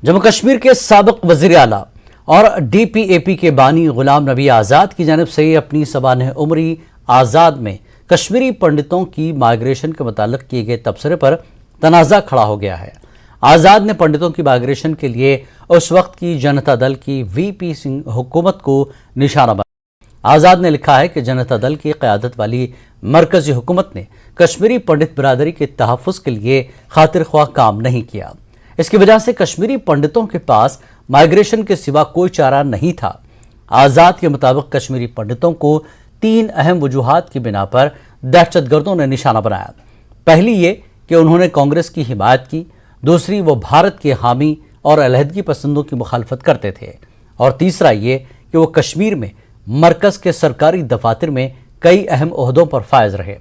जम्मू कश्मीर के साबिक वजीर आला और DPAP के बानी गुलाम नबी आज़ाद की जानिब से अपनी सबानह उमरी आज़ाद में कश्मीरी पंडितों की माइग्रेशन के मुताल्लिक किए गए तबसरे पर तनाज़ा खड़ा हो गया है। आज़ाद ने पंडितों की माइग्रेशन के लिए उस वक्त की जनता दल की VP सिंह हुकूमत को निशाना बनाया। आज़ाद ने लिखा है कि जनता दल की क़यादत वाली मरकजी हुकूमत ने कश्मीरी पंडित बिरादरी के तहफ़्फ़ुज़ के लिए खातिर ख्वाह काम नहीं किया। इसकी वजह से कश्मीरी पंडितों के पास माइग्रेशन के सिवा कोई चारा नहीं था। आज़ाद के मुताबिक कश्मीरी पंडितों को 3 अहम वजूहात की बिना पर दहशतगर्दों ने निशाना बनाया। पहली ये कि उन्होंने कांग्रेस की हिमायत की, दूसरी वो भारत के हामी और अलहदगी पसंदों की मुखालफत करते थे, और तीसरा ये कि वो कश्मीर में मरकज के सरकारी दफातर में कई अहम ओहदों पर फायज रहे।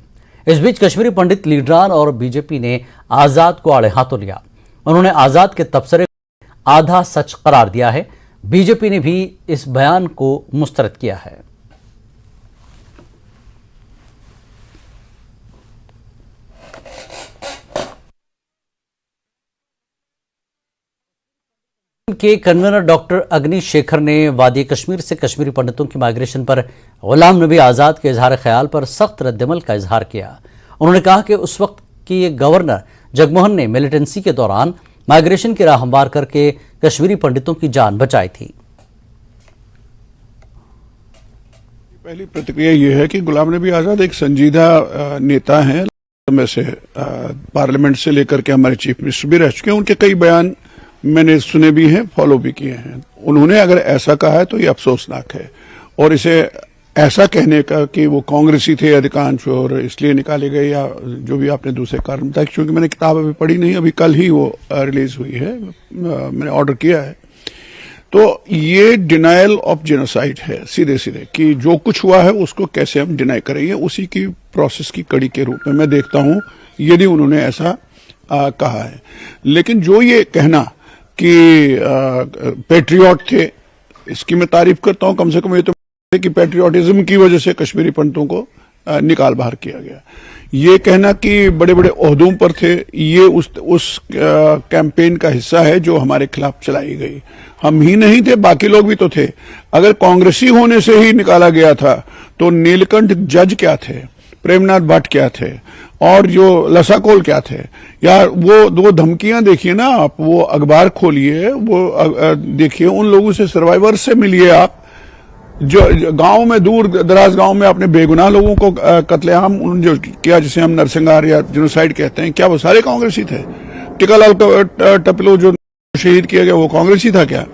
इस बीच कश्मीरी पंडित लीडरान और BJP ने आज़ाद को आड़े हाथों लिया। उन्होंने आज़ाद के तबसरे को आधा सच करार दिया है। BJP ने भी इस बयान को मुस्तरद किया है। के कन्वीनर डॉक्टर अग्नि शेखर ने वादी कश्मीर से कश्मीरी पंडितों की माइग्रेशन पर गुलाम नबी आज़ाद के इजहार ख्याल पर सख्त रद्दमल का इजहार किया। उन्होंने कहा कि उस वक्त की गवर्नर जगमोहन ने मिलिटेंसी के दौरान माइग्रेशन की राह हमवार करके कश्मीरी पंडितों की जान बचाई थी। पहली प्रतिक्रिया यह है कि गुलाम नबी आज़ाद एक संजीदा नेता हैं। समय से पार्लियामेंट से लेकर के हमारे चीफ मिनिस्टर भी रह चुके हैं। उनके कई बयान मैंने सुने भी हैं, फॉलो भी किए हैं। उन्होंने अगर ऐसा कहा है तो ये अफसोसनाक है, और इसे ऐसा कहने का कि वो कांग्रेसी थे अधिकांश और इसलिए निकाले गए, या जो भी आपने दूसरे कारण बताया, क्योंकि मैंने किताब अभी पढ़ी नहीं, अभी कल ही वो रिलीज हुई है, मैंने ऑर्डर किया है। तो ये डिनायल ऑफ जेनोसाइड है सीधे सीधे, कि जो कुछ हुआ है उसको कैसे हम डिनाई करेंगे, उसी की प्रोसेस की कड़ी के रूप में मैं देखता हूं यदि उन्होंने ऐसा कहा है। लेकिन जो ये कहना कि पैट्रियट थे, इसकी मैं तारीफ करता हूं। कम से कम ये तो कि पैट्रियटिज्म की वजह से कश्मीरी पंडितों को निकाल बाहर किया गया। ये कहना कि बड़े बड़े ओहदों पर थे, ये उस कैंपेन का हिस्सा है जो हमारे खिलाफ चलाई गई। हम ही नहीं थे, बाकी लोग भी तो थे। अगर कांग्रेसी होने से ही निकाला गया था तो नीलकंठ जज क्या थे, प्रेमनाथ भट्ट क्या थे, और जो लसाकोल क्या थे। यार वो 2 धमकियां देखिए ना आप, वो अखबार खोलिए, वो देखिए, उन लोगों से, सर्वाइवर से मिलिए आप, जो गांव में, दूर दराज गांव में आपने बेगुनाह लोगों को कत्लेआम जो किया, जिसे हम नरसंहार या जेनोसाइड कहते हैं, क्या वो सारे कांग्रेसी थे? टिकालाल टपलो जो शहीद किया गया वो कांग्रेसी था क्या?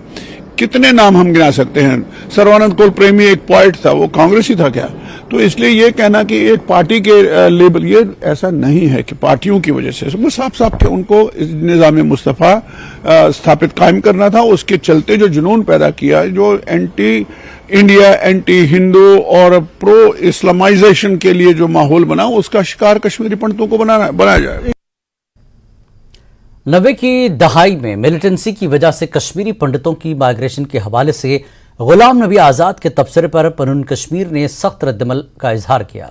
कितने नाम हम गिना सकते हैं? सर्वानंद कोल प्रेमी एक पोएट था, वो कांग्रेसी था क्या? तो इसलिए ये कहना कि एक पार्टी के लेबल, ये ऐसा नहीं है कि पार्टियों की वजह से, वो साफ साफ के उनको निज़ाम मुस्तफ़ा स्थापित कायम करना था। उसके चलते जो जुनून पैदा किया, जो एंटी इंडिया, एंटी हिंदू और प्रो इस्लामाइजेशन के लिए जो माहौल बना, उसका शिकार कश्मीरी पंडितों को बनाया जाए। 90 की दहाई में मिलिटेंसी की वजह से कश्मीरी पंडितों की माइग्रेशन के हवाले से गुलाम नबी आज़ाद के तबसरे पर पनून कश्मीर ने सख्त रद्दमल का इजहार किया।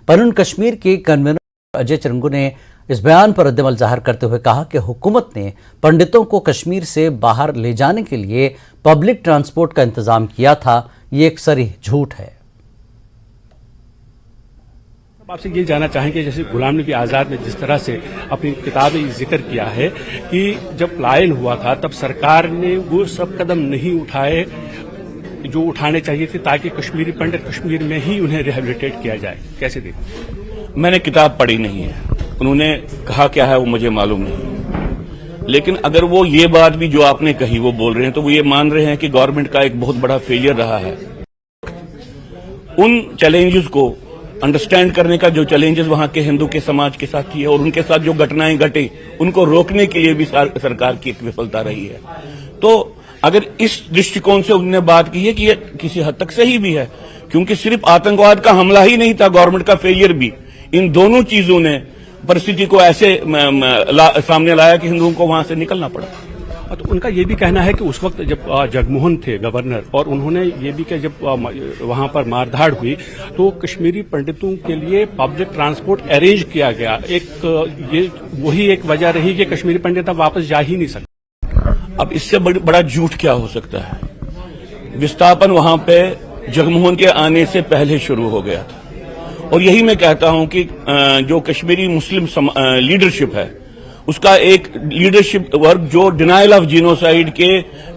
पनून कश्मीर के कन्वीनर अजय चरंगू ने इस बयान पर रद्दमल जाहिर करते हुए कहा कि हुकूमत ने पंडितों को कश्मीर से बाहर ले जाने के लिए पब्लिक ट्रांसपोर्ट का इंतजाम किया था। ये एक सरीह झूठ है। आपसे ये जानना चाहेंगे, जैसे गुलाम नबी आज़ाद ने जिस तरह से अपनी किताब में जिक्र किया है कि जब पलायन हुआ था तब सरकार ने वो सब कदम नहीं उठाए जो उठाने चाहिए थे, ताकि कश्मीरी पंडित कश्मीर में ही उन्हें रिहेबिलिटेट किया जाए। कैसे देखते? मैंने किताब पढ़ी नहीं है, उन्होंने कहा क्या है वो मुझे मालूम नहीं। लेकिन अगर वो ये बात भी जो आपने कही वो बोल रहे हैं, तो वो ये मान रहे हैं कि गवर्नमेंट का एक बहुत बड़ा फेलियर रहा है। उन चैलेंजेस को अंडरस्टैंड करने का, जो चैलेंजेस वहां के हिंदू के समाज के साथ थी और उनके साथ जो घटनाएं घटी, उनको रोकने के लिए भी सरकार की एक विफलता रही है। तो अगर इस दृष्टिकोण से उन्होंने बात की है कि ये किसी हद तक सही भी है, क्योंकि सिर्फ आतंकवाद का हमला ही नहीं था, गवर्नमेंट का फेलियर भी, इन दोनों चीजों ने परिस्थिति को ऐसे सामने लाया कि हिंदुओं को वहां से निकलना पड़ा। तो उनका ये भी कहना है कि उस वक्त जब जगमोहन थे गवर्नर, और उन्होंने ये भी कहा जब वहां पर मारधाड़ हुई तो कश्मीरी पंडितों के लिए पब्लिक ट्रांसपोर्ट अरेंज किया गया। ये वही एक वजह रही कि कश्मीरी पंडित अब वापस जा ही नहीं सकते। अब इससे बड़ा झूठ क्या हो सकता है? विस्थापन वहां पे जगमोहन के आने से पहले शुरू हो गया था और यही मैं कहता हूं कि जो कश्मीरी मुस्लिम लीडरशिप है उसका एक लीडरशिप वर्ग जो डिनायल ऑफ जीनोसाइड के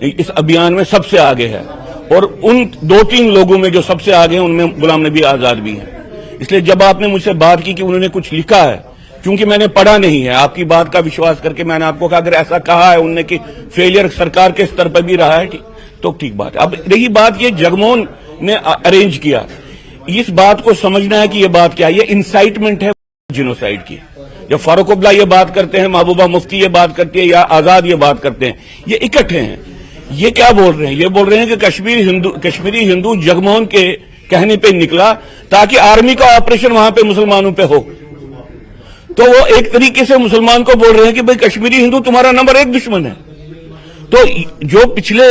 इस अभियान में सबसे आगे है और उन 2-3 लोगों में जो सबसे आगे हैं उनमें गुलाम नबी आजाद भी हैं। इसलिए जब आपने मुझसे बात की कि उन्होंने कुछ लिखा है, क्योंकि मैंने पढ़ा नहीं है, आपकी बात का विश्वास करके मैंने आपको कहा अगर ऐसा कहा है उन्होंने कि फेलियर सरकार के स्तर पर भी रहा है तो ठीक बात है। अब रही बात ये जगमोहन ने अरेंज किया, इस बात को समझना है कि ये बात क्या है। ये इंसाइटमेंट है जिनोसाइड की। जब फारूक अब्दुल्ला ये बात करते हैं, महबूबा मुफ्ती ये बात करती है या आजाद ये बात करते हैं, ये इकट्ठे हैं। ये क्या बोल रहे हैं? ये बोल रहे हैं कि कश्मीरी हिंदू जगमोहन के कहने पे निकला ताकि आर्मी का ऑपरेशन वहां पे मुसलमानों पे हो। तो वो एक तरीके से मुसलमान को बोल रहे हैं कि भाई कश्मीरी हिंदू तुम्हारा नंबर 1 दुश्मन है। तो जो पिछले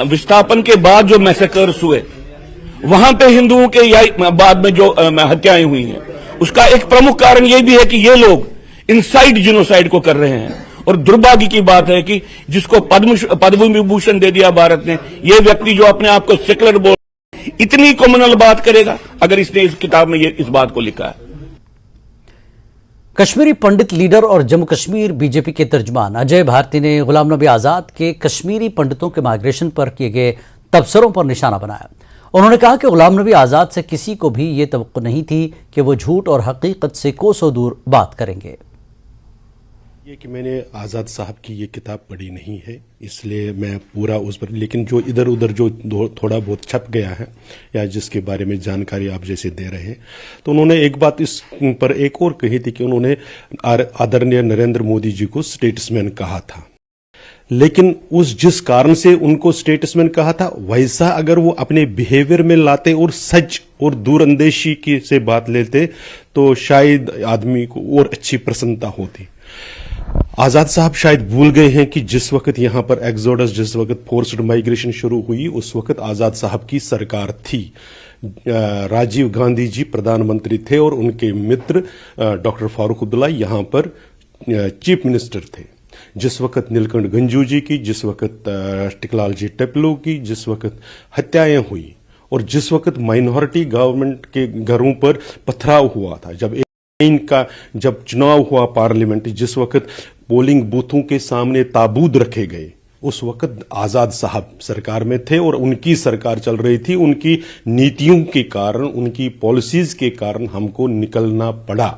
विस्थापन के बाद जो मैसेकर्स हुए वहां पे हिंदुओं के या बाद में जो हत्याएं हुई हैं, उसका एक प्रमुख कारण यह भी है कि ये लोग इनसाइड जिनोसाइड को कर रहे हैं। और दुर्भाग्य की बात है कि जिसको पद्म विभूषण दे दिया भारत ने, ये व्यक्ति जो अपने आप को सेकुलर बोल इतनी कॉमनल बात करेगा अगर इसने इस किताब में इस बात को लिखा है। कश्मीरी पंडित लीडर और जम्मू कश्मीर बीजेपी के तर्जुमान अजय भारती ने गुलाम नबी आजाद के कश्मीरी पंडितों के माइग्रेशन पर किए गए तबसरों पर निशाना बनाया। उन्होंने कहा कि गुलाम नबी आजाद से किसी को भी ये तवक्को नहीं थी कि वो झूठ और हकीकत से कोसों दूर बात करेंगे। ये कि मैंने आज़ाद साहब की ये किताब पढ़ी नहीं है, इसलिए मैं पूरा उस पर, लेकिन जो इधर उधर जो थोड़ा बहुत छप गया है या जिसके बारे में जानकारी आप जैसे दे रहे हैं, तो उन्होंने एक बात इस पर एक और कही थी कि उन्होंने आदरणीय नरेंद्र मोदी जी को स्टेट्समैन कहा था। लेकिन उस जिस कारण से उनको स्टेट्समैन कहा था, वैसा अगर वो अपने बिहेवियर में लाते और सच और दूरअंदेशी की से बात लेते तो शायद आदमी को और अच्छी प्रसन्नता होती। आजाद साहब शायद भूल गए हैं कि जिस वक्त यहां पर एक्सोडस, जिस वक्त फोर्स्ड माइग्रेशन शुरू हुई, उस वक्त आजाद साहब की सरकार थी। राजीव गांधी जी प्रधानमंत्री थे और उनके मित्र डॉक्टर फारूक अब्दुल्ला यहां पर चीफ मिनिस्टर थे। जिस वक्त नीलकंठ गंजू जी की, जिस वक्त टिकलाल जी टेपलो की, जिस वक्त हत्याएं हुई और जिस वक्त माइनॉरिटी गवर्नमेंट के घरों पर पथराव हुआ था, जब चुनाव हुआ पार्लियामेंट, जिस वक्त पोलिंग बूथों के सामने ताबूत रखे गए, उस वक्त आजाद साहब सरकार में थे और उनकी सरकार चल रही थी। उनकी नीतियों के कारण, उनकी पॉलिसीज के कारण हमको निकलना पड़ा।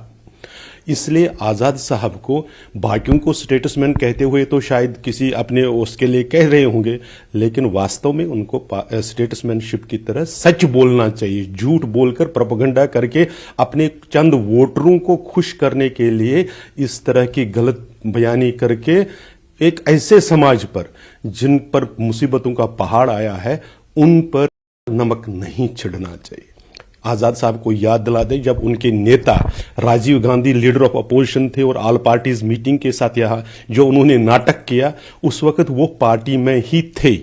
इसलिए आजाद साहब को बाकियों को स्टेटसमैन कहते हुए तो शायद किसी अपने उसके लिए कह रहे होंगे, लेकिन वास्तव में उनको स्टेटसमैनशिप की तरह सच बोलना चाहिए। झूठ बोलकर, प्रोपेगेंडा करके अपने चंद वोटरों को खुश करने के लिए इस तरह की गलत बयानी करके एक ऐसे समाज पर जिन पर मुसीबतों का पहाड़ आया है, उन पर नमक नहीं छिड़ना चाहिए। आजाद साहब को याद दिला दें, जब उनके नेता Rajiv Gandhi leader of opposition थे और ऑल पार्टीज मीटिंग के साथ यहाँ जो उन्होंने नाटक किया, उस वक्त वो पार्टी में ही थे।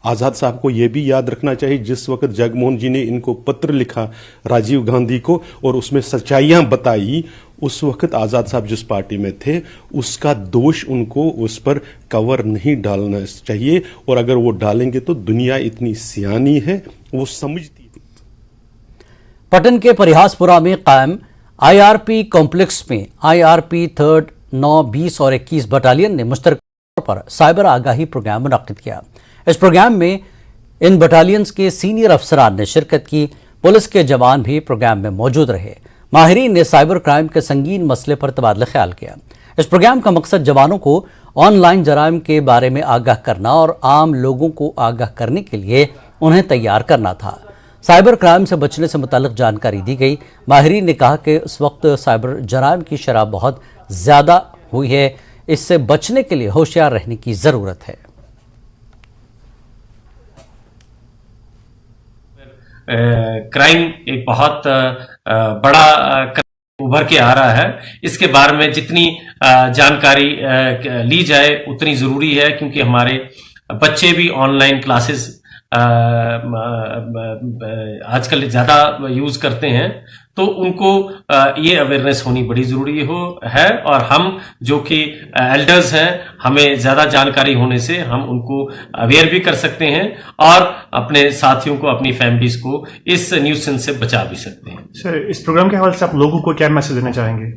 आजाद साहब को यह भी याद रखना चाहिए, जिस वक्त जगमोहन जी ने इनको पत्र लिखा राजीव गांधी को और उसमें सच्चाइयां बताई, उस वक्त आजाद साहब जिस पार्टी में थे, उसका दोष उनको उस पर कवर नहीं डालना चाहिए। और अगर वो डालेंगे तो दुनिया इतनी सियानी है, वो समझती। पटन के परिहासपुरा में कायम आईआरपी कॉम्प्लेक्स में आईआरपी 3rd, 9, 20 और 21 बटालियन ने मुश्तरक तौर पर साइबर आगाही प्रोग्राम मुनक्किद किया। इस प्रोग्राम में इन बटालियंस के सीनियर अफसरान ने शिरकत की। पुलिस के जवान भी प्रोग्राम में मौजूद रहे। माहिरीन ने साइबर क्राइम के संगीन मसले पर तबादला ख्याल किया। इस प्रोग्राम का मकसद जवानों को ऑनलाइन जराइम के बारे में आगाह करना और आम लोगों को आगाह करने के लिए उन्हें तैयार करना था। साइबर क्राइम से बचने से मुताल्लिक जानकारी दी गई। माहिरीन ने कहा कि इस वक्त साइबर जराइम की शरह बहुत ज़्यादा हुई है, इससे बचने के लिए होशियार रहने की ज़रूरत है। क्राइम एक बहुत बड़ा उभर के आ रहा है। इसके बारे में जितनी जानकारी ली जाए उतनी ज़रूरी है, क्योंकि हमारे बच्चे भी ऑनलाइन क्लासेस आजकल ज़्यादा यूज़ करते हैं। तो उनको ये अवेयरनेस होनी बड़ी जरूरी है। और हम जो कि एल्डर्स हैं, हमें ज्यादा जानकारी होने से हम उनको अवेयर भी कर सकते हैं और अपने साथियों को, अपनी फैमिलीज को इस न्यूसेंस से बचा भी सकते हैं। सर, इस प्रोग्राम के हवाले से आप लोगों को क्या मैसेज देना चाहेंगे?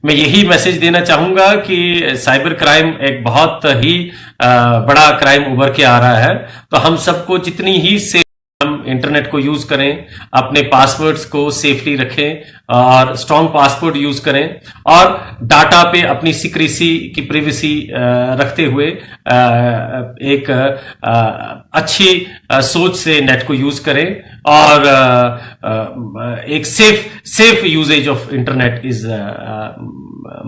मैं यही मैसेज देना चाहूंगा कि साइबर क्राइम एक बहुत ही बड़ा क्राइम उभर के आ रहा है, तो हम सबको जितनी ही से हम इंटरनेट को यूज करें, अपने पासवर्ड्स को सेफली रखें और स्ट्रॉन्ग पासवर्ड यूज करें और डाटा पे अपनी सिक्रेसी की प्रिवेसी रखते हुए एक अच्छी सोच से नेट को यूज करें और एक safe usage of internet is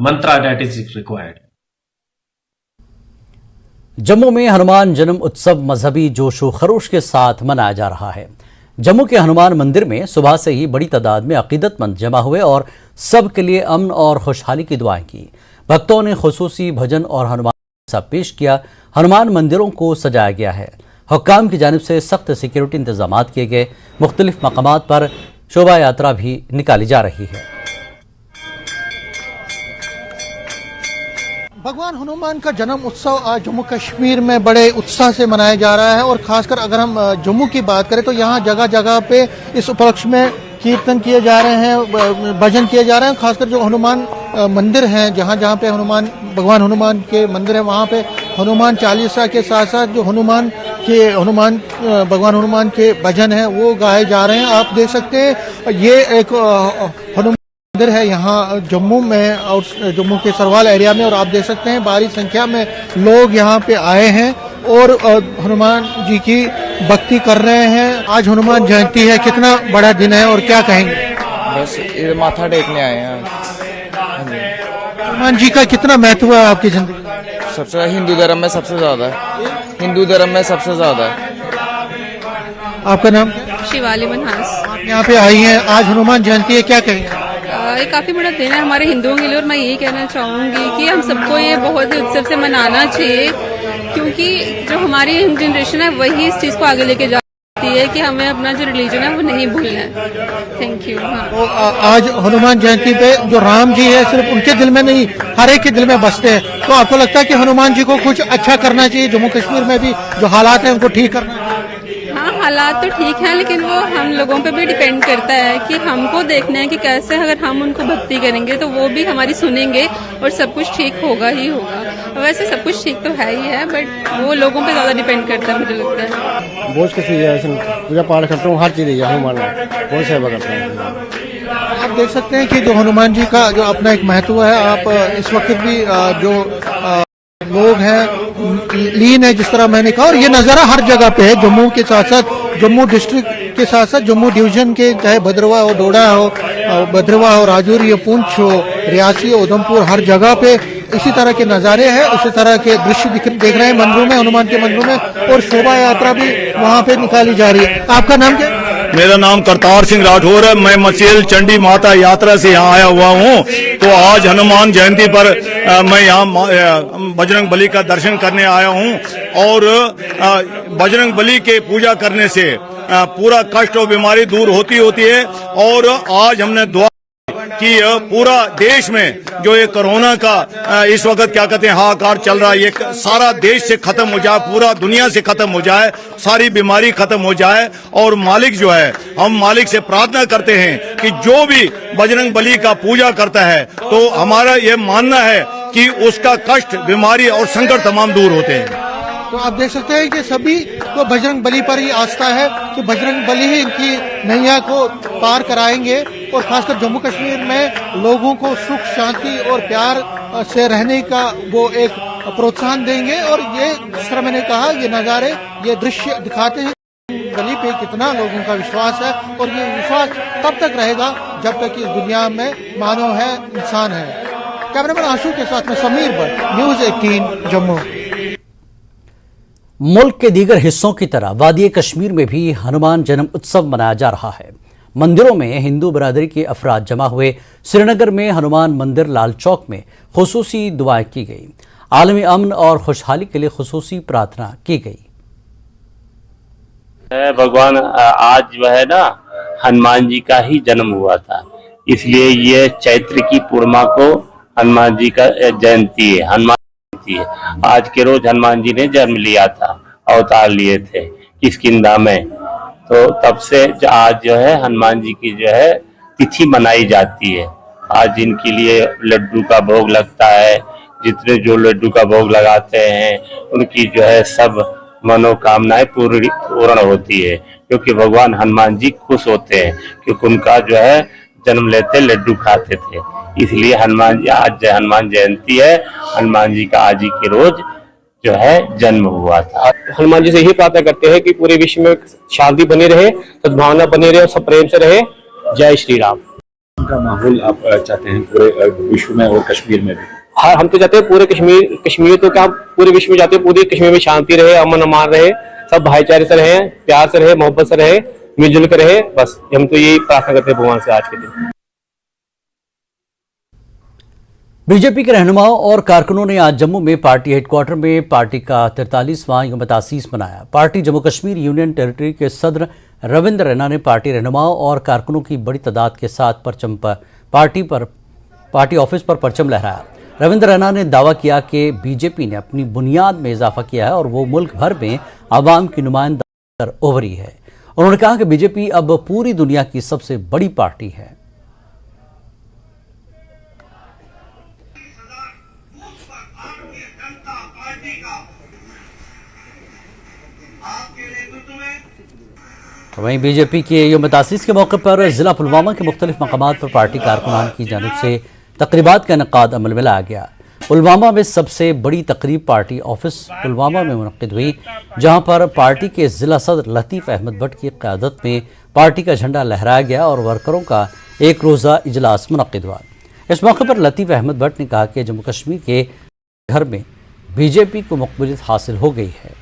mantra that is required. Jammu में हनुमान जन्म उत्सव मजहबी जोशो खरोश के साथ मनाया जा रहा है। जम्मू के हनुमान मंदिर में सुबह से ही बड़ी तादाद में अकीदतमंद जमा हुए और सब के लिए अमन और खुशहाली की दुआएं की। भक्तों ने खुसूसी भजन और हनुमान सा पेश किया। हनुमान मंदिरों को सजाया गया है। हुक्काम की जानिब से सख्त सिक्योरिटी इंतजाम किए गए। मुख्तलिफ मकामात पर शोभा यात्रा भी निकाली जा रही है। भगवान हनुमान का जन्म उत्सव आज जम्मू कश्मीर में बड़े उत्साह से मनाया जा रहा है और खासकर अगर हम जम्मू की बात करें तो यहाँ जगह जगह पे इस उपलक्ष्य में कीर्तन किए जा रहे हैं, भजन किए जा रहे हैं। खासकर जो हनुमान मंदिर हैं, जहाँ जहाँ पे भगवान हनुमान के मंदिर है, वहाँ पे हनुमान चालीसा के साथ साथ जो भगवान हनुमान के भजन हैं वो गाए जा रहे हैं। आप देख सकते हैं ये एक हनुमान मंदिर है यहाँ जम्मू में और जम्मू के सरवाल एरिया में, और आप देख सकते हैं भारी संख्या में लोग यहाँ पे आए हैं और हनुमान जी की भक्ति कर रहे हैं। आज हनुमान जयंती है, कितना बड़ा दिन है और क्या कहेंगे? बस इधर माथा टेकने आए हैं। हनुमान जी का कितना महत्व है आपकी जिंदगी में? सबसे हिंदू धर्म में सबसे ज्यादा है। हिंदू धर्म में सबसे ज्यादा है। आपका नाम? शिवाली मनहास। आप यहाँ पे आई हैं, आज हनुमान जयंती है, क्या कहेंगे? ये काफी बड़ा दिन है हमारे हिंदुओं के लिए और मैं यही कहना चाहूंगी कि हम सबको ये बहुत ही उत्सव से मनाना चाहिए, क्योंकि जो हमारी यंग जनरेशन है वही इस चीज को आगे लेके जाती है कि हमें अपना जो रिलीजन है वो नहीं भूलना है। Thank you. तो आज हनुमान जयंती पे जो राम जी है सिर्फ उनके दिल में नहीं, हर एक के दिल में बसते हैं, तो आपको लगता है कि हनुमान जी को कुछ अच्छा करना चाहिए? जम्मू कश्मीर में भी जो हालात है उनको ठीक करना चाहिए? हाँ, हालात तो ठीक है, लेकिन वो हम लोगों पे भी डिपेंड करता है कि हमको देखना है कि कैसे अगर हम उनको भक्ति करेंगे तो वो भी हमारी सुनेंगे और सब कुछ ठीक होगा ही होगा। वैसे सब कुछ ठीक तो है ही है, बट वो लोगों पे ज्यादा डिपेंड करता है मुझे लगता है। बहुत कुछ पूजा पाठ करता हूँ, हर चीज हनुमान बहुत सेवा करता हूँ। आप देख सकते हैं कि जो हनुमान जी का जो अपना एक महत्व है, आप इस वक्त भी जो लोग हैं लीन है, जिस तरह मैंने कहा, और ये नज़ारा हर जगह पे है। जम्मू के साथ साथ जम्मू डिस्ट्रिक्ट के साथ साथ जम्मू डिवीजन के, चाहे भद्रवाह हो, डोडा हो, राजौरी हो, पुंछ हो, रियासी हो, उधमपुर, हर जगह पे इसी तरह के नज़ारे हैं, इसी तरह के दृश्य देख रहे हैं मंदिरों में, हनुमान के मंदिरों में, और शोभा यात्रा भी वहाँ पे निकाली जा रही है। आपका नाम क्या? मेरा नाम करतार सिंह राठौर है। मैं मचेल चंडी माता यात्रा से यहाँ आया हुआ हूँ। तो आज हनुमान जयंती पर मैं यहाँ बजरंग बली का दर्शन करने आया हूँ और बजरंग बली के पूजा करने से पूरा कष्ट और बीमारी दूर होती है। और आज हमने दुआ कि पूरा देश में जो ये कोरोना का इस वक्त क्या कहते हैं हाहाकार चल रहा है, ये सारा देश से खत्म हो जाए, पूरा दुनिया से खत्म हो जाए, सारी बीमारी खत्म हो जाए। और मालिक जो है, हम मालिक से प्रार्थना करते हैं कि जो भी बजरंग बली का पूजा करता है तो हमारा ये मानना है कि उसका कष्ट, बीमारी और संकट तमाम दूर होते हैं। तो आप देख सकते हैं कि सभी को बजरंग बली पर ही आस्था है कि बजरंग बली ही इनकी नैया को पार कराएंगे। और खासकर जम्मू कश्मीर में लोगों को सुख, शांति और प्यार से रहने का वो एक प्रोत्साहन देंगे। और ये जिस तरह मैंने कहा, ये नज़ारे, ये दृश्य दिखाते हैं गली पे कितना लोगों का विश्वास है, और ये विश्वास तब तक रहेगा जब तक इस दुनिया में मानव है, इंसान है। कैमरामैन आशु के साथ में समीर भट्ट, न्यूज़ 18 जम्मू। मुल्क के दीगर हिस्सों की तरह वादी कश्मीर में भी हनुमान जन्म उत्सव मनाया जा रहा है। मंदिरों में हिंदू बरादरी के अफराद जमा हुए। श्रीनगर में हनुमान मंदिर लाल चौक में खुसूसी दुआएं की गई। आलमी अमन और खुशहाली के लिए खुसूसी प्रार्थना की गई। भगवान आज जो है ना, हनुमान जी का ही जन्म हुआ था, इसलिए ये चैत्र की पूर्णिमा को हनुमान जी का जयंती है, हनुमान जयंती है। आज के रोज हनुमान जी ने जन्म लिया था, अवतार लिए थे किष्किंधा में, तो तब से आज जो है हनुमान जी की जो है तिथि मनाई जाती है। आज इनके लिए लड्डू का भोग लगता है, जितने जो लड्डू का भोग लगाते हैं उनकी जो है सब मनोकामनाएं पूर्ण होती है, क्योंकि भगवान हनुमान जी खुश होते हैं, क्योंकि उनका जो है जन्म लेते लड्डू खाते थे। इसलिए हनुमान जी, आज हनुमान जयंती है, हनुमान जी का आज ही के रोज जो है जन्म हुआ था। हनुमान जी से यही प्रार्थना करते हैं कि पूरे विश्व में शांति बनी रहे, सद्भावना बनी रहे और सब प्रेम से रहे। जय श्री राम। का माहौल आप चाहते हैं पूरे विश्व में और कश्मीर में भी? हाँ, हम तो चाहते हैं पूरे कश्मीर तो क्या पूरे विश्व में चाहते हैं, पूरे कश्मीर में शांति रहे, अमन अमान रहे, सब भाईचारे से रहे, प्यार से रहे, मोहब्बत से रहे, मिलजुल कर रहे। बस हम तो यही प्रार्थना करते हैं भगवान से आज के दिन। बीजेपी के रहनुमाओं और कारकुनों ने आज जम्मू में पार्टी हेडक्वार्टर में पार्टी का 43वां यौम तासीस मनाया। Party Jammu Kashmir union territory के सदर रविंद्र रैना ने पार्टी रहनुमाओं और कारकुनों की बड़ी तादाद के साथ परचम पर पार्टी ऑफिस पर परचम लहराया। रविंद्र रैना ने दावा किया कि बीजेपी ने अपनी बुनियाद में इजाफा किया है और वो मुल्क भर में आवाम की नुमाइंदगी कर उभरी है। उन्होंने कहा कि बीजेपी अब पूरी दुनिया की सबसे बड़ी पार्टी है। वहीं बीजेपी के यौम तासीस के मौके पर जिला पुलवामा के मुख्तलिफ मकामात पर पार्टी कारकुनान की जानिब से तकरीबात का इनेकाद अमल में लाया गया। पुलवामा में सबसे बड़ी तकरीब पार्टी ऑफिस पुलवामा में मुनक्किद हुई, जहां पर पार्टी के जिला सदर लतीफ़ अहमद भट्ट की क़यादत में पार्टी का झंडा लहराया गया और वर्करों का एक रोज़ा इजलास मुनक्किद हुआ। इस मौके पर लतीफ़ अहमद भट्ट ने कहा कि जम्मू कश्मीर के घर में बीजेपी को मकबूलियत हासिल हो गई है।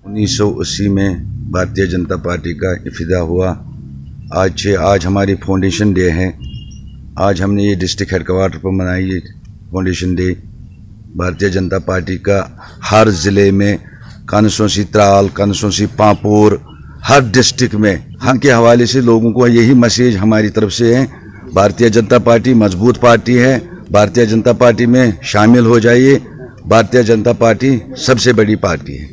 1980 में भारतीय जनता पार्टी का इफ्तिदा हुआ। आज हमारी फाउंडेशन डे है। आज हमने ये डिस्ट्रिक्ट हेडक्वार्टर पर मनाई ये foundation day. Bharatiya Janata party का हर ज़िले में कॉन्स्टिट्यूंसी त्राल, कॉन्स्टिट्यूंसी पांपोर, हर डिस्ट्रिक्ट में हम के हवाले से लोगों को यही मैसेज हमारी तरफ से है। भारतीय जनता पार्टी मजबूत पार्टी है। भारतीय जनता पार्टी में शामिल हो जाइए। भारतीय जनता पार्टी सबसे बड़ी पार्टी है।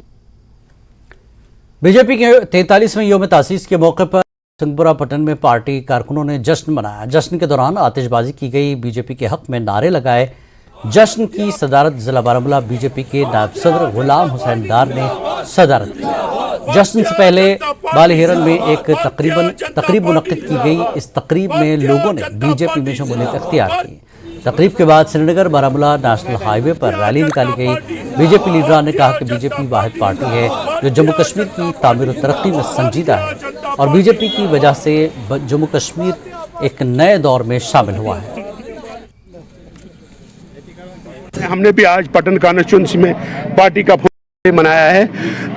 बीजेपी के 43वें यौम तासीस के मौके पर सिंहपुरा पटन में पार्टी कारकुनों ने जश्न मनाया। जश्न के दौरान आतिशबाजी की गई, बीजेपी के हक में नारे लगाए। जश्न की सदारत जिला बारामूला बीजेपी के नायब सदर गुलाम हुसैन डार ने सदारत की। जश्न से पहले बालिहिरन में एक तकरीब मुनक्किद की गई। इस तकरीब में लोगों ने बीजेपी में शमूलियत अख्तियार की। तकरीब के बाद श्रीनगर बारामूला नेशनल हाईवे पर रैली निकाली गई। बीजेपी लीडरान ने कहा कि बीजेपी वाहिद पार्टी है जो जम्मू कश्मीर की तामीर और तरक्की में संजीदा है और बीजेपी की वजह से जम्मू कश्मीर एक नए दौर में शामिल हुआ है। हमने भी आज पटन कॉन्स्टिट्यूंसी में पार्टी का मनाया है,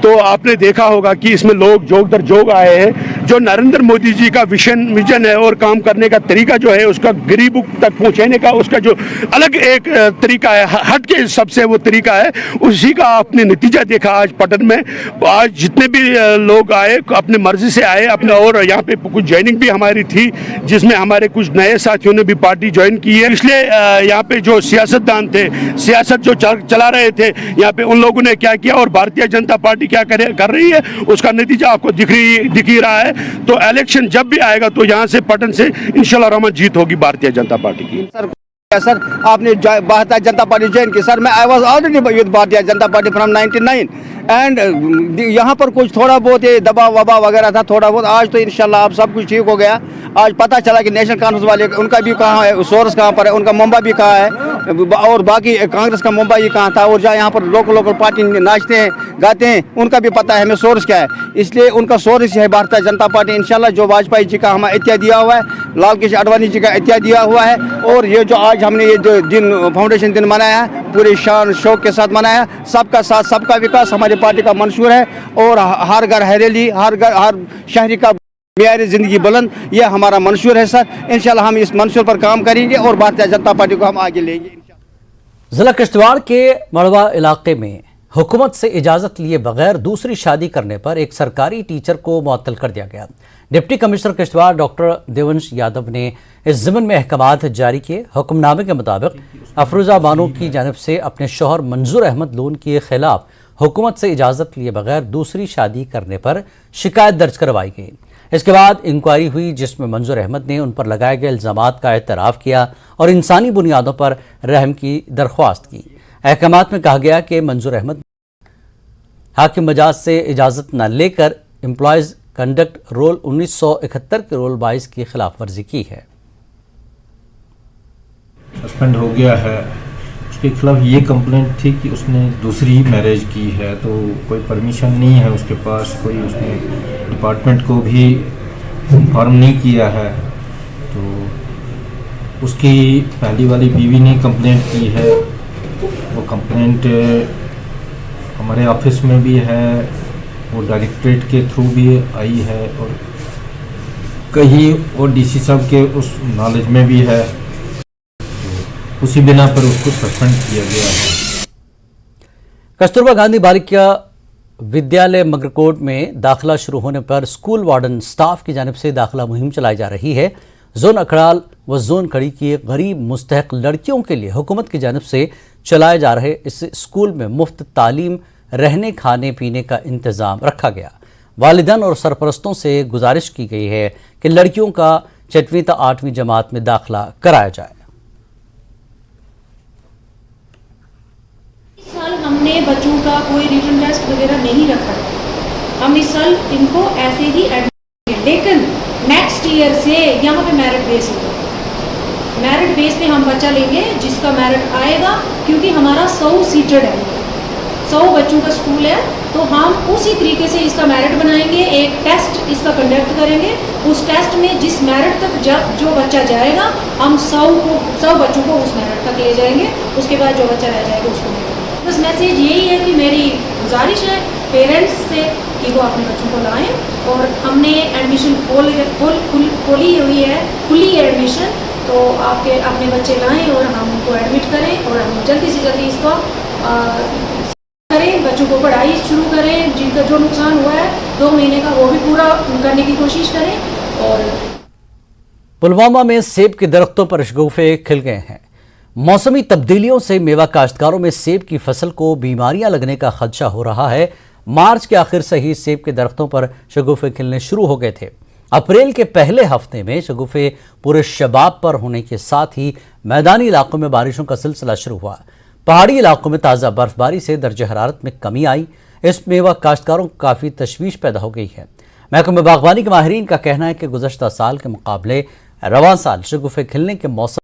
तो आपने देखा होगा कि इसमें लोग जोग दर जोग आए हैं। जो नरेंद्र मोदी जी का विजन है और काम करने का तरीका जो है, उसका गरीबों तक पहुंचाने का उसका जो अलग एक तरीका है, हट के सबसे वो तरीका है, उसी का आपने नतीजा देखा आज पटन में। आज जितने भी लोग आए अपने मर्जी से आए अपने, और यहाँ पे कुछ ज्वाइनिंग भी हमारी थी जिसमें हमारे कुछ नए साथियों ने भी पार्टी ज्वाइन की है। इसलिए यहाँ पे जो सियासतदान थे, सियासत जो चला रहे थे, यहाँ पे उन लोगों ने क्या किया और भारतीय जनता पार्टी क्या कर रही है, उसका नतीजा आपको दिख ही रहा है। तो इलेक्शन जब भी आएगा तो यहाँ से पटन से इंशाल्लाह रहमान जीत होगी भारतीय जनता पार्टी की। सर आपने भारतीय जनता पार्टी ज्वाइन की? सर मैं I was already with Bharatiya Janata party from 99 and यहाँ पर कुछ थोड़ा बहुत ये दबाव वबाव वगैरह था थोड़ा बहुत। आज तो इंशाल्लाह अब सब कुछ ठीक हो गया। आज पता चला कि नेशनल कॉन्फ्रेंस वाले उनका भी कहाँ है, सोर्स कहाँ पर है, उनका मुंबई भी कहाँ है, और बाकी कांग्रेस का मुंबई कहाँ था, और जहाँ यहाँ पर लोकल पार्टी नाचते हैं गाते हैं उनका भी पता है हमें सोर्स क्या है। इसलिए उनका सोर्स है भारतीय जनता पार्टी। इंशाल्लाह जो वाजपेयी जी का हमें इत्या दिया हुआ है, लाल कृष्ण आडवाणी जी का इत्या दिया हुआ है, और ये जो आज हमने ये जो दिन फाउंडेशन दिन मनाया है पूरे शान शौक के साथ मनाया। सबका साथ सबका विकास हमारी पार्टी का मंशूर है, और हर घर हरेली, हर शहरी का मेरी जिंदगी बुलंद, ये हमारा मंशूर है सर। इंशाल्लाह हम इस मंशूर पर काम करेंगे और भारतीय जनता पार्टी को हम आगे लेंगे। जिला किश्तवाड़ के मड़वा इलाके में हुकूमत से इजाजत लिए बगैर दूसरी शादी करने पर एक सरकारी टीचर को मुअत्तल कर दिया गया। Deputy commissioner Kishtwar doctor Devansh Yadav ने इस ज़िम्मन में अहकामात जारी किए। हुक्मनामे के मुताबिक अफरोजा बानो की जानिब से अपने शौहर मंजूर अहमद लोन के खिलाफ हुकूमत से इजाज़त लिए बगैर दूसरी शादी करने पर शिकायत दर्ज करवाई गई। इसके बाद इंक्वायरी हुई जिसमें मंजूर अहमद ने उन पर लगाए गए इल्ज़ामात का एतराफ़ किया और इंसानी बुनियादों पर रहम की दरख्वास्त की। अहकामात में कहा गया कि मंजूर अहमद हाकिम मजाज से इजाज़त न लेकर एम्प्लॉयज़ कंडक्ट रोल 1971 के रोल 22 की खिलाफ वर्जी की है। सस्पेंड हो गया है, उसके खिलाफ ये कंप्लेंट थी कि उसने दूसरी मैरिज की है, तो कोई परमिशन नहीं है उसके पास, कोई उसने डिपार्टमेंट को भी इन्फॉर्म नहीं किया है। तो उसकी पहली वाली बीवी ने कंप्लेंट की है, वो कंप्लेंट हमारे ऑफिस में भी है, वो डायरेक्टरेट के थ्रू भी आई है और कहीं और डीसी साहब के उस नॉलेज में भी है, तो उसी बिना पर उसको सस्पेंड किया गया है। कस्तूरबा गांधी बालिका विद्यालय मगरकोट में दाखिला शुरू होने पर स्कूल वार्डन स्टाफ की जानिब से दाखिला मुहिम चलाई जा रही है। जोन अखड़ाल व जोन खड़ी की गरीब मुस्तहक लड़कियों के लिए हुकूमत की जानिब से चलाए जा रहे इस स्कूल में मुफ्त तालीम, रहने खाने पीने का इंतज़ाम रखा गया। वालिदैन और सरपरस्तों से गुजारिश की गई है कि लड़कियों का 6वीं से 8वीं जमात में दाखिला कराया जाए। इस साल हमने बच्चों का कोई रिटन टेस्ट वगैरह नहीं रखा है, हम इस साल इनको ऐसे ही एडमिट, लेकिन नेक्स्ट ईयर से यहाँ पे मेरिट बेस होगा। मेरिट बेस पे हम बच्चा लेंगे जिसका मेरिट आएगा, क्योंकि हमारा 100 सीटेड है, 100 बच्चों का स्कूल है, तो हम उसी तरीके से इसका मेरिट बनाएंगे। एक टेस्ट इसका कंडक्ट करेंगे, उस टेस्ट में जिस मेरिट तक जो बच्चा जाएगा हम 100 बच्चों को उस मेरिट तक ले जाएंगे। उसके बाद जो बच्चा रह जाएगा उसको नहीं। बस मैसेज यही है कि मेरी गुजारिश है पेरेंट्स से कि वो अपने बच्चों को लाएं, और हमने एडमिशन खोली हुई है, खुली एडमिशन, तो आपके अपने बच्चे लाएं और हम उनको एडमिट करें और हम जल्दी से जल्दी इसको करें, बच्चों को पढ़ाई शुरू करें। जिनका जो नुकसान हुआ है 2 महीने का वो भी पूरा करने की कोशिश करें। और पुलवामा में सेब के दरख्तों पर शगुफे खिल गए हैं। मौसमी तब्दीलियों से मेवा काश्तकारों में सेब की फसल को बीमारियां लगने का खदशा हो रहा है। मार्च के आखिर से ही सेब के दरख्तों पर शगुफे खिलने शुरू हो गए थे। अप्रैल के पहले हफ्ते में शगुफे पूरे शबाब पर होने के साथ ही मैदानी इलाकों में बारिशों का सिलसिला शुरू हुआ। पहाड़ी इलाकों में ताज़ा बर्फबारी से दर्जे हरारत में कमी आई। इस मेवा काश्तकारों को काफ़ी तशवीश पैदा हो गई है। महकमे बागवानी के माहिरीन का कहना है कि गुज़श्ता साल के मुकाबले रवां साल शगुफे खिलने के मौसम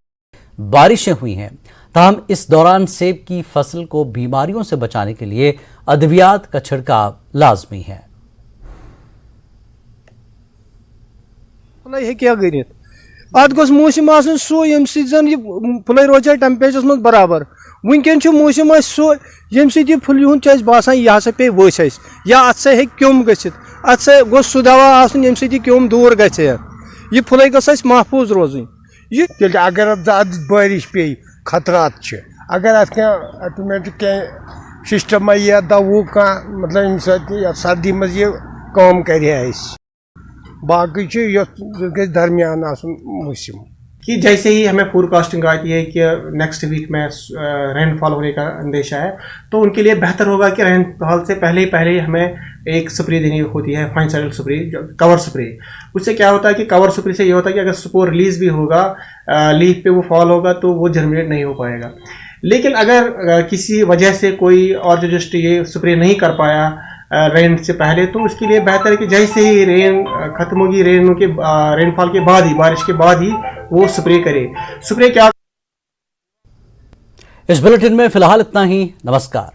में बारिशें हुई हैं। ताहम इस दौरान सेब की फसल को बीमारियों से बचाने के लिए अद्वियात का छिड़काव लाजमी है। अत गोस मौसम आसन सो यम जन फुल रोजा टेम्परेचर मज बराबर। वनकन मौसम सो यम फुल चे बासान यह हसा पे वस या अत सा क्योम गि अत सा गोस सह दवा आसन यम क्योम दूर गह फुल गस महफूज रोजन। अगर बारिश पे खतरात अगर ऑटोमेटिक सिस्टम या दवू कह मतलब सर्दी मज ये काम कर बाकी दरमियान मौसम कि जैसे ही हमें फोरकास्टिंग आती है कि नेक्स्ट वीक में रेनफॉल होने का अंदेशा है, तो उनके लिए बेहतर होगा कि रेनफॉल से पहले ही हमें एक स्प्रे देनी होती है, फाइनसाइडल स्प्रे, कवर स्प्रे। उससे क्या होता है कि कवर स्प्रे से ये होता है कि अगर स्पोर रिलीज भी होगा, लीफ पे वो फॉल होगा तो वो जर्मिनेट नहीं हो पाएगा। लेकिन अगर किसी वजह से कोई और जस्ट ये स्प्रे नहीं कर पाया रेन से पहले, तो उसके लिए बेहतर है कि जैसे ही रेन खत्म होगी, रेनफॉल के बाद ही, बारिश के बाद ही वो स्प्रे करे। स्प्रे क्या। इस बुलेटिन में फिलहाल इतना ही। नमस्कार।